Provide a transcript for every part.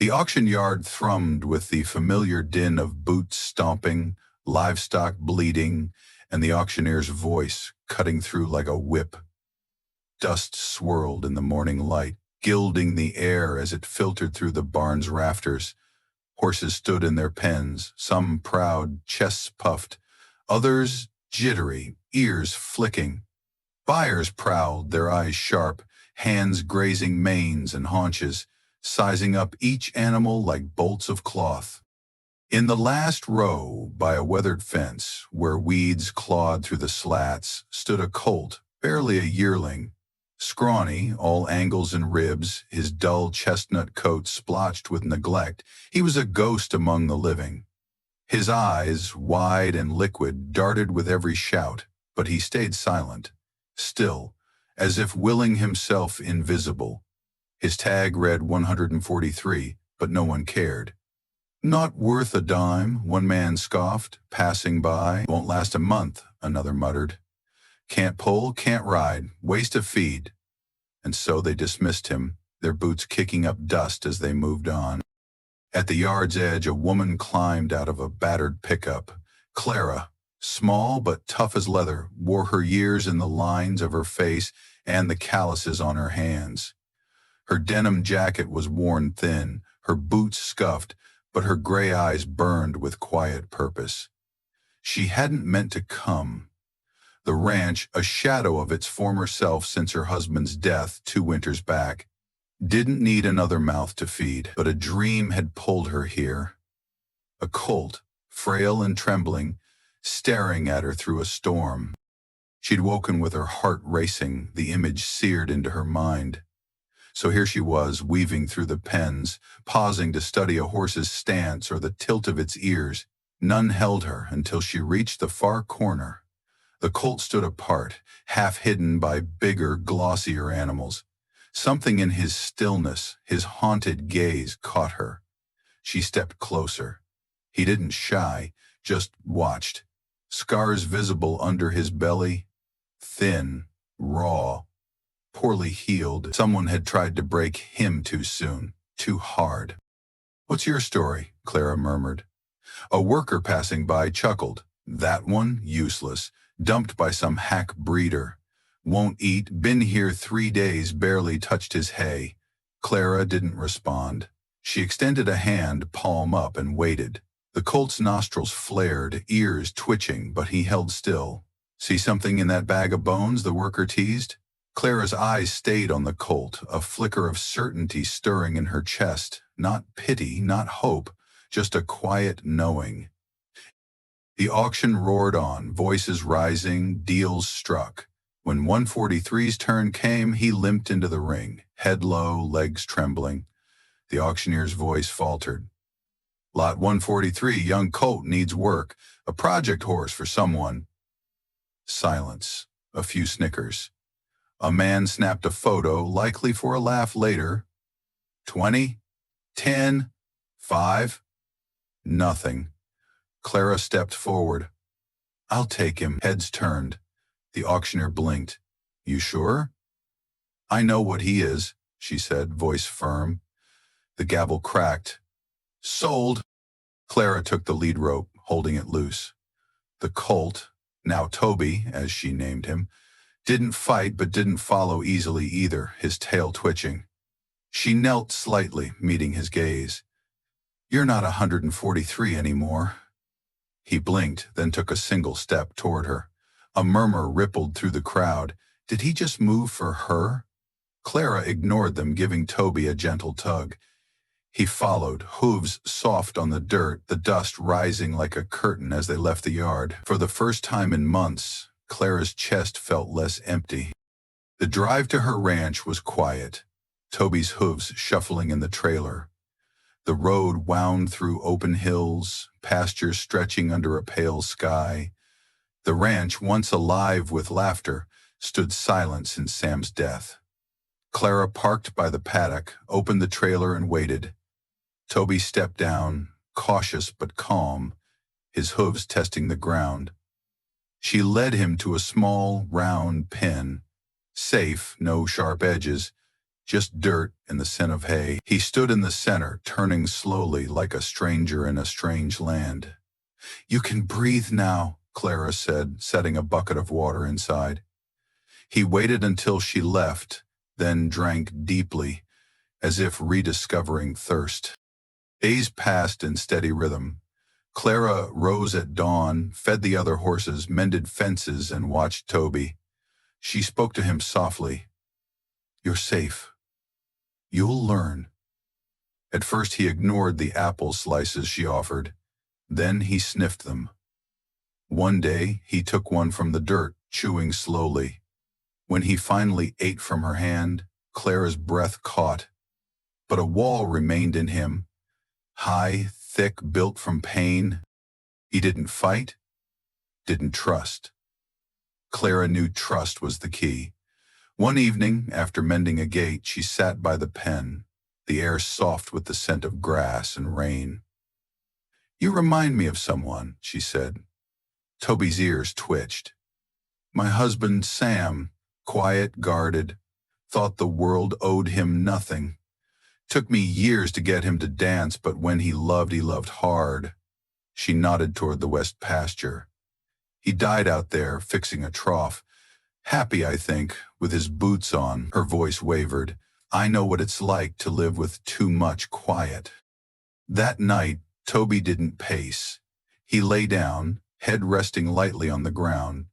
The auction yard thrummed with the familiar din of boots stomping, livestock bleating, and the auctioneer's voice cutting through like a whip. Dust swirled in the morning light, gilding the air as it filtered through the barn's rafters. Horses stood in their pens, some proud, chests puffed, others jittery, ears flicking. Buyers prowled, their eyes sharp, hands grazing manes and haunches, sizing up each animal like bolts of cloth. In the last row, by a weathered fence, where weeds clawed through the slats, stood a colt, barely a yearling. Scrawny, all angles and ribs, his dull chestnut coat splotched with neglect, he was a ghost among the living. His eyes, wide and liquid, darted with every shout, but he stayed silent, still, as if willing himself invisible. His tag read 143, but no one cared. Not worth a dime, one man scoffed, passing by. Won't last a month, another muttered. Can't pull, can't ride, waste of feed. And so they dismissed him, their boots kicking up dust as they moved on. At the yard's edge, a woman climbed out of a battered pickup. Clara, small but tough as leather, wore her years in the lines of her face and the calluses on her hands. Her denim jacket was worn thin, her boots scuffed, but her gray eyes burned with quiet purpose. She hadn't meant to come. The ranch, a shadow of its former self since her husband's death 2 winters back, didn't need another mouth to feed, but a dream had pulled her here. A colt, frail and trembling, staring at her through a storm. She'd woken with her heart racing, the image seared into her mind. So here she was, weaving through the pens, pausing to study a horse's stance or the tilt of its ears. None held her until she reached the far corner. The colt stood apart, half hidden by bigger, glossier animals. Something in his stillness, his haunted gaze, caught her. She stepped closer. He didn't shy, just watched. Scars visible under his belly, thin, raw, poorly healed. Someone had tried to break him too soon, too hard. What's your story? Clara murmured. A worker passing by chuckled. That one, useless, dumped by some hack breeder. Won't eat, been here 3 days, barely touched his hay. Clara didn't respond. She extended a hand, palm up, and waited. The colt's nostrils flared, ears twitching, but he held still. See something in that bag of bones? The worker teased. Clara's eyes stayed on the colt, a flicker of certainty stirring in her chest. Not pity, not hope, just a quiet knowing. The auction roared on, voices rising, deals struck. When 143's turn came, he limped into the ring, head low, legs trembling. The auctioneer's voice faltered. Lot 143, young colt, needs work. A project horse for someone. Silence. A few snickers. A man snapped a photo, likely for a laugh later. 20? 10? 5? Nothing. Clara stepped forward. I'll take him. Heads turned. The auctioneer blinked. You sure? I know what he is, she said, voice firm. The gavel cracked. Sold. Clara took the lead rope, holding it loose. The colt, now Toby, as she named him, didn't fight but didn't follow easily either, his tail twitching. She knelt slightly, meeting his gaze. You're not 143 anymore. He blinked, then took a single step toward her. A murmur rippled through the crowd. Did he just move for her? Clara ignored them, giving Toby a gentle tug. He followed, hooves soft on the dirt, the dust rising like a curtain as they left the yard. For the first time in months, Clara's chest felt less empty. The drive to her ranch was quiet, Toby's hooves shuffling in the trailer. The road wound through open hills, pastures stretching under a pale sky. The ranch, once alive with laughter, stood silent since Sam's death. Clara parked by the paddock, opened the trailer and waited. Toby stepped down, cautious but calm, his hooves testing the ground. She led him to a small, round pen. Safe, no sharp edges. just dirt and the scent of hay. He stood in the center, turning slowly like a stranger in a strange land. "You can breathe now," Clara said, setting a bucket of water inside. He waited until she left, then drank deeply, as if rediscovering thirst. Days passed in steady rhythm. Clara rose at dawn, fed the other horses, mended fences, and watched Toby. She spoke to him softly. "You're safe. You'll learn." At first he ignored the apple slices she offered. Then he sniffed them. One day he took one from the dirt, chewing slowly. When he finally ate from her hand, Clara's breath caught. But a wall remained in him, high, thick, built from pain. He didn't fight, didn't trust. Clara knew trust was the key. One evening, after mending a gate, she sat by the pen, the air soft with the scent of grass and rain. "You remind me of someone," she said. Toby's ears twitched. "My husband, Sam, quiet, guarded, thought the world owed him nothing. Took me years to get him to dance, but when he loved hard." She nodded toward the west pasture. "He died out there, fixing a trough. Happy, I think, with his boots on." Her voice wavered. "I know what it's like to live with too much quiet." That night, Toby didn't pace. He lay down, head resting lightly on the ground.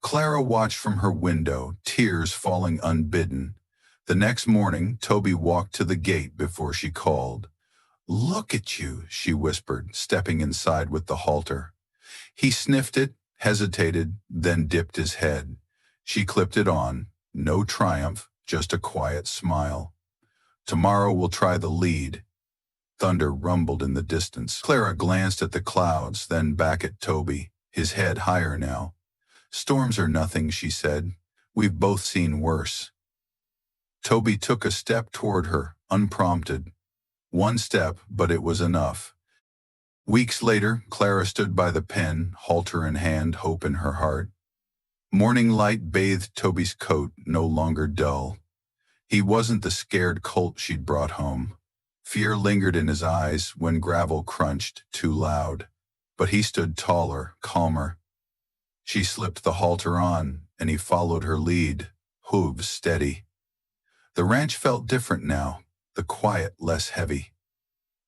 Clara watched from her window, tears falling unbidden. The next morning, Toby walked to the gate before she called. "Look at you," she whispered, stepping inside with the halter. He sniffed it, hesitated, then dipped his head. She clipped it on. No triumph, just a quiet smile. "Tomorrow we'll try the lead." Thunder rumbled in the distance. Clara glanced at the clouds, then back at Toby, his head higher now. "Storms are nothing," she said. "We've both seen worse." Toby took a step toward her, unprompted. One step, but it was enough. Weeks later, Clara stood by the pen, halter in hand, hope in her heart. Morning light bathed Toby's coat, no longer dull. He wasn't the scared colt she'd brought home. Fear lingered in his eyes when gravel crunched too loud. But he stood taller, calmer. She slipped the halter on, and he followed her lead, hooves steady. The ranch felt different now, the quiet less heavy.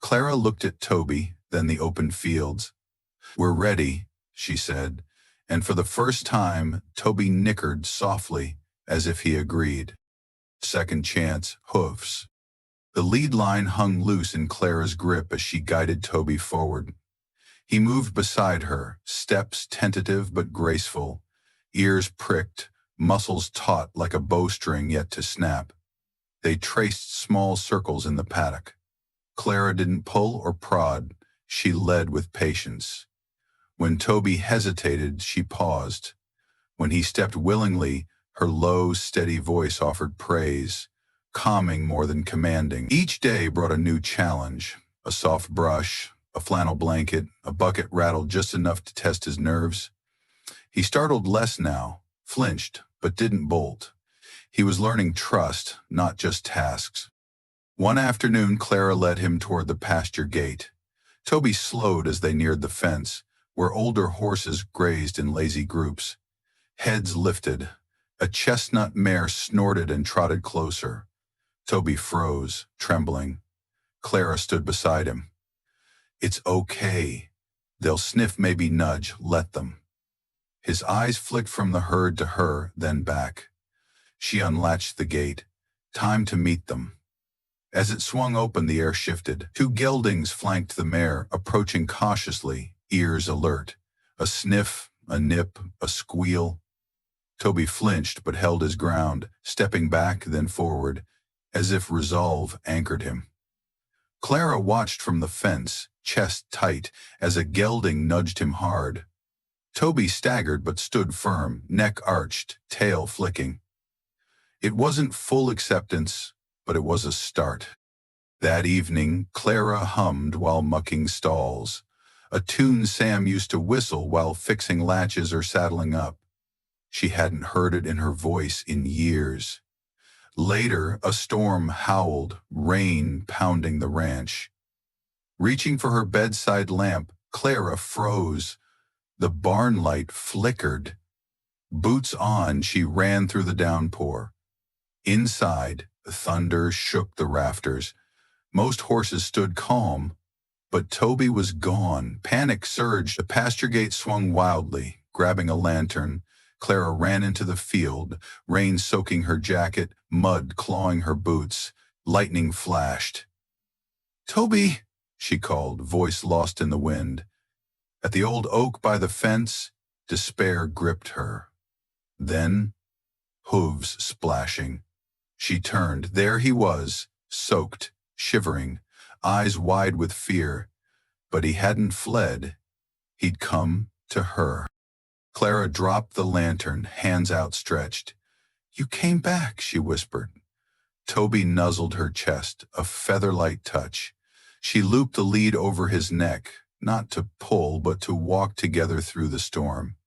Clara looked at Toby, then the open fields. "We're ready," she said, and for the first time, Toby nickered softly, as if he agreed. Second chance, hoofs. The lead line hung loose in Clara's grip as she guided Toby forward. He moved beside her, steps tentative but graceful, ears pricked, muscles taut like a bowstring yet to snap. They traced small circles in the paddock. Clara didn't pull or prod, she led with patience. When Toby hesitated, she paused. When he stepped willingly, her low, steady voice offered praise, calming more than commanding. Each day brought a new challenge, a soft brush, a flannel blanket, a bucket rattled just enough to test his nerves. He startled less now, flinched, but didn't bolt. He was learning trust, not just tasks. One afternoon, Clara led him toward the pasture gate. Toby slowed as they neared the fence, where older horses grazed in lazy groups. Heads lifted. A chestnut mare snorted and trotted closer. Toby froze, trembling. Clara stood beside him. "It's okay. They'll sniff, maybe nudge, let them." His eyes flicked from the herd to her, then back. She unlatched the gate. Time to meet them. As it swung open, the air shifted. Two geldings flanked the mare, approaching cautiously, ears alert. A sniff, a nip, a squeal. Toby flinched but held his ground, stepping back, then forward, as if resolve anchored him. Clara watched from the fence, chest tight, as a gelding nudged him hard. Toby staggered but stood firm, neck arched, tail flicking. It wasn't full acceptance, but it was a start. That evening, Clara hummed while mucking stalls, a tune Sam used to whistle while fixing latches or saddling up. She hadn't heard it in her voice in years. Later, a storm howled, rain pounding the ranch. Reaching for her bedside lamp, Clara froze. The barn light flickered. Boots on, she ran through the downpour. Inside, thunder shook the rafters. Most horses stood calm, but Toby was gone. Panic surged. The pasture gate swung wildly. Grabbing a lantern, Clara ran into the field, rain soaking her jacket, mud clawing her boots. Lightning flashed. "Toby!" she called, voice lost in the wind. At the old oak by the fence, despair gripped her. Then, hooves splashing. She turned. There he was, soaked, shivering, eyes wide with fear. But he hadn't fled. He'd come to her. Clara dropped the lantern, hands outstretched. "You came back," she whispered. Toby nuzzled her chest, a feather-light touch. She looped the lead over his neck, not to pull, but to walk together through the storm.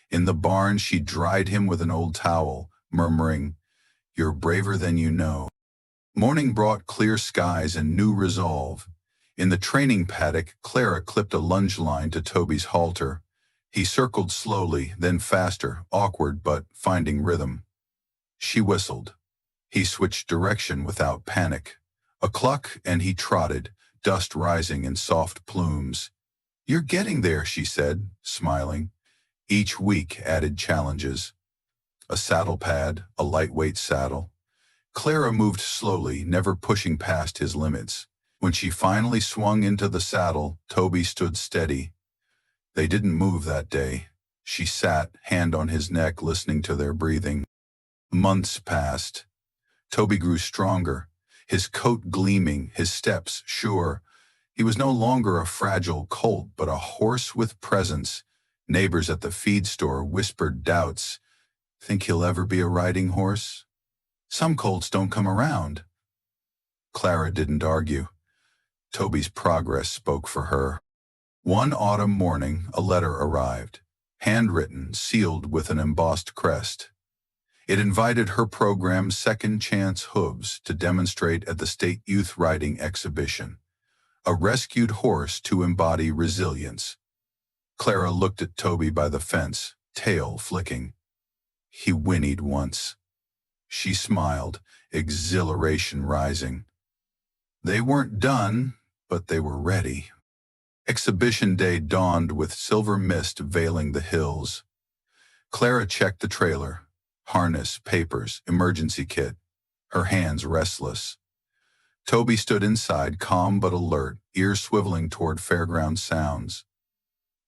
In the barn, she dried him with an old towel, murmuring, "You're braver than you know." Morning brought clear skies and new resolve. In the training paddock, Clara clipped a lunge line to Toby's halter. He circled slowly, then faster, awkward but finding rhythm. She whistled. He switched direction without panic. A cluck, and he trotted, dust rising in soft plumes. "You're getting there," she said, smiling. Each week added challenges. A saddle pad, a lightweight saddle. Clara moved slowly, never pushing past his limits. When she finally swung into the saddle, Toby stood steady. They didn't move that day. She sat, hand on his neck, listening to their breathing. Months passed. Toby grew stronger, his coat gleaming, his steps sure. He was no longer a fragile colt, but a horse with presence. Neighbors at the feed store whispered doubts. "Think he'll ever be a riding horse? Some colts don't come around." Clara didn't argue. Toby's progress spoke for her. One autumn morning, a letter arrived, handwritten, sealed with an embossed crest. It invited her program's Second Chance Hooves to demonstrate at the State Youth Riding Exhibition. A rescued horse to embody resilience. Clara looked at Toby by the fence, tail flicking. He whinnied once. She smiled, exhilaration rising. They weren't done, but they were ready. Exhibition day dawned with silver mist veiling the hills. Clara checked the trailer. Harness, papers, emergency kit. Her hands restless. Toby stood inside, calm but alert, ears swiveling toward fairground sounds.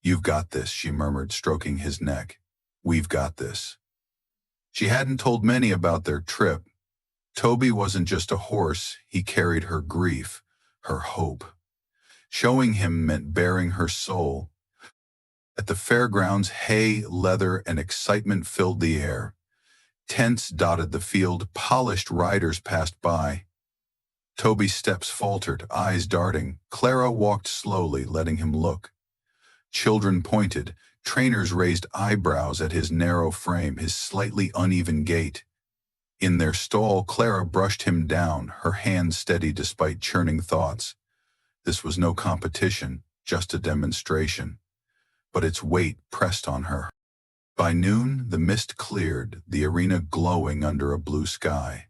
"You've got this," she murmured, stroking his neck. "We've got this." She hadn't told many about their trip. Toby wasn't just a horse, he carried her grief, her hope. Showing him meant bearing her soul. At the fairgrounds, hay, leather, and excitement filled the air. Tents dotted the field, polished riders passed by. Toby's steps faltered, eyes darting. Clara walked slowly, letting him look. Children pointed. Trainers raised eyebrows at his narrow frame, his slightly uneven gait. In their stall, Clara brushed him down, her hand steady despite churning thoughts. This was no competition, just a demonstration. But its weight pressed on her. By noon, the mist cleared, the arena glowing under a blue sky.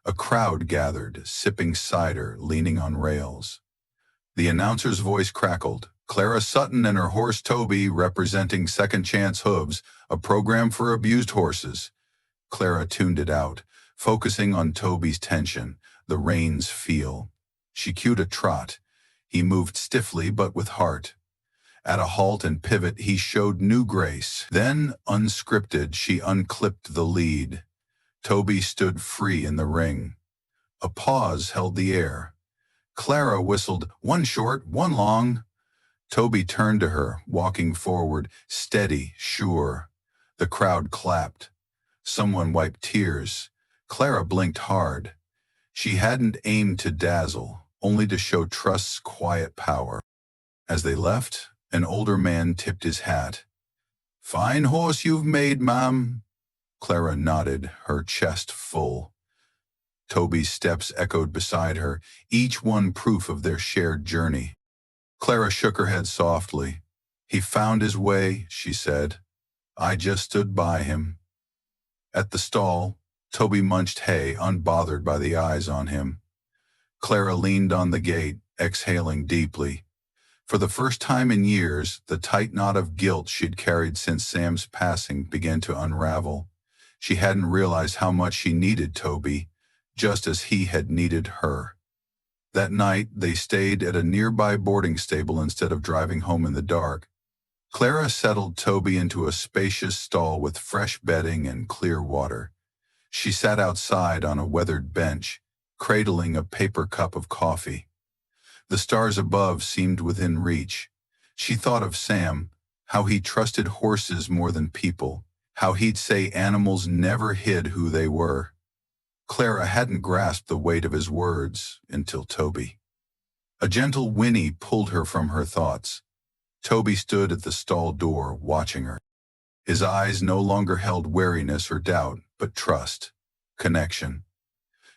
A crowd gathered, sipping cider, leaning on rails. The announcer's voice crackled. "Clara Sutton and her horse Toby, representing Second Chance Hooves, a program for abused horses." Clara tuned it out, focusing on Toby's tension, the reins feel. She cued a trot. He moved stiffly but with heart. At a halt and pivot, he showed new grace. Then, unscripted, she unclipped the lead. Toby stood free in the ring. A pause held the air. Clara whistled, "One short, one long." Toby turned to her, walking forward, steady, sure. The crowd clapped. Someone wiped tears. Clara blinked hard. She hadn't aimed to dazzle, only to show trust's quiet power. As they left, an older man tipped his hat. "Fine horse you've made, ma'am." Clara nodded, her chest full. Toby's steps echoed beside her, each one proof of their shared journey. Clara shook her head softly. "He found his way," she said. "I just stood by him." At the stall, Toby munched hay, unbothered by the eyes on him. Clara leaned on the gate, exhaling deeply. For the first time in years, the tight knot of guilt she'd carried since Sam's passing began to unravel. She hadn't realized how much she needed Toby, just as he had needed her. That night, they stayed at a nearby boarding stable instead of driving home in the dark. Clara settled Toby into a spacious stall with fresh bedding and clear water. She sat outside on a weathered bench, cradling a paper cup of coffee. The stars above seemed within reach. She thought of Sam, how he trusted horses more than people, how he'd say animals never hid who they were. Clara hadn't grasped the weight of his words until Toby. A gentle whinny pulled her from her thoughts. Toby stood at the stall door, watching her. His eyes no longer held wariness or doubt, but trust, connection.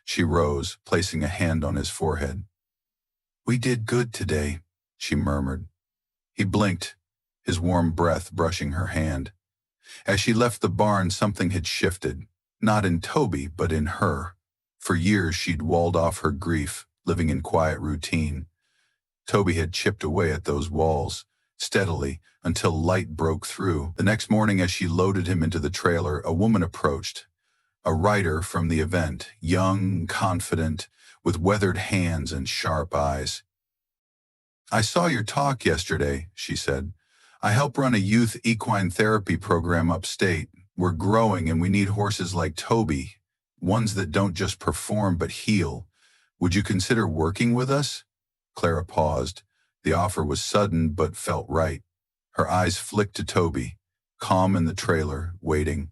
She rose, placing a hand on his forehead. "We did good today," she murmured. He blinked, his warm breath brushing her hand. As she left the barn, something had shifted, not in Toby, but in her. For years she'd walled off her grief, living in quiet routine. Toby had chipped away at those walls, steadily, until light broke through. The next morning, as she loaded him into the trailer, a woman approached. A writer from the event, young, confident, with weathered hands and sharp eyes. "I saw your talk yesterday," she said. "I help run a youth equine therapy program upstate. We're growing and we need horses like Toby, ones that don't just perform but heal. Would you consider working with us?" Clara paused. The offer was sudden but felt right. Her eyes flicked to Toby, calm in the trailer, waiting.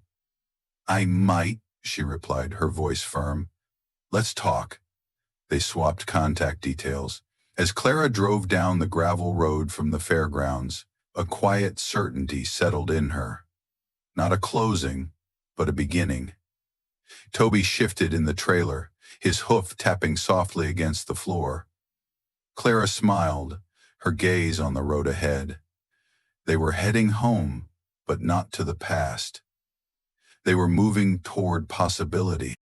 "I might," she replied, her voice firm. "Let's talk." They swapped contact details. As Clara drove down the gravel road from the fairgrounds, a quiet certainty settled in her. Not a closing, but a beginning. Toby shifted in the trailer, his hoof tapping softly against the floor. Clara smiled, her gaze on the road ahead. They were heading home, but not to the past. They were moving toward possibility.